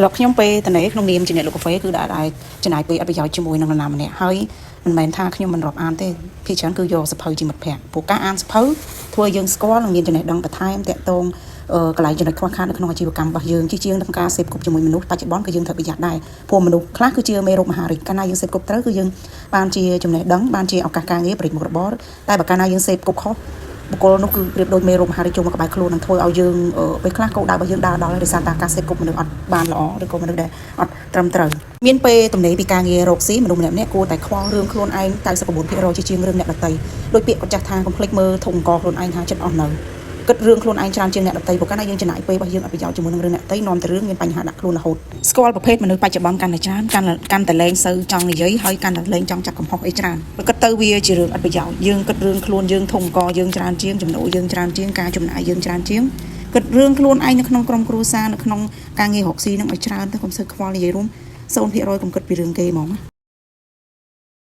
สำหรับខ្ញុំពេលតនេក្នុងនាមជាអ្នកលក់កាហ្វេគឺដែលចំណាយពេលអត់ប្រយោជន៍ជាមួយនឹងនរណាម្នាក់ហើយមិនមែនថាខ្ញុំមិនរាប់អានទេភាគច្រើនគឺយកសភៅជាមិត្តភ័ក្តិព្រោះការអានសភៅធ្វើយើងស្គាល់និងមានចំណេះដឹងបន្ថែមតាក់ទងកន្លែងចំណុចខ្វះខាតនៅក្នុងអាជីវកម្មរបស់យើងជាជាងនឹងការសេពគប់ជាមួយមនុស្សបច្ចុប្បន្នគឺយើងត្រូវប្រយ័ត្នដែរព្រោះមនុស្សខ្លះគឺជាមេរោគមហារីកកាលណាយើងសេពគប់ត្រូវគឺយើងបានជាចំណេះដឹងបានជាឱកាសការងារបរិមុខរបរតែបើកាលណាយើងសេពគប់ខុសបុគ្គលនោះគឺប្រៀបដូចមេរោគមហារីកចូលមកក្បែរខ្លួននឹងធ្វើឲ្យយើងពេលខ្លះគោលដៅរបស់យើងដើរដល់ដោយសារតែការសេពគប់មនុស្សអត់បានល្អឬក៏មនុស្សដែលអត់ត្រឹមត្រូវមានពេលទំនេរពីការងាររកស៊ីមនុស្សម្នាក់ៗគួរតែខ្វល់រឿងខ្លួនឯង99%ជាជាងរឿងអ្នកដទៃដោយពាក្យគាត់ចាស់ថាកុំភ្លេចមើលធុងអង្គខ្លួនឯងថាចិត្តអស់នៅគិតរឿងខ្លួនឯងច្រើនជាងអ្នកដទៃព្រោះកាលណាយើងចំណាយពេលរបស់យើងអត់ប្រយោជន៍ជាមួយនឹងរឿងអ្នកដទៃនាំទៅរឿងមានបញ្ហាដាក់ខ្លួនរហូតស្គាល់ប្រភេទមនុស្សបច្ចុប្បន្នកាន់តែច្រើនកាន់តែលែងសូវចង់និយាយហើយកាន់តែលែងចង់ចាប់កំហុសអីច្រើនព្រោះគិតទៅវាជារឿងអត់ប្រយោជន៍យើងគិតរឿងខ្លួនយើងធុងអង្គយើងច្រើនជាងចំណូលយើងច្រើនជាងការចំណាយយើងច្រើនជាងគិតរឿងខ្លួនឯងនៅក្នុងក្រុមគ្រួសារនៅក្នុងការងាររកស៊ីនឹងឲ្យច្រើនទៅកុំសូវខ្វល់និយាយរួម0%កុំគិតពីរឿងគេហ្មងណា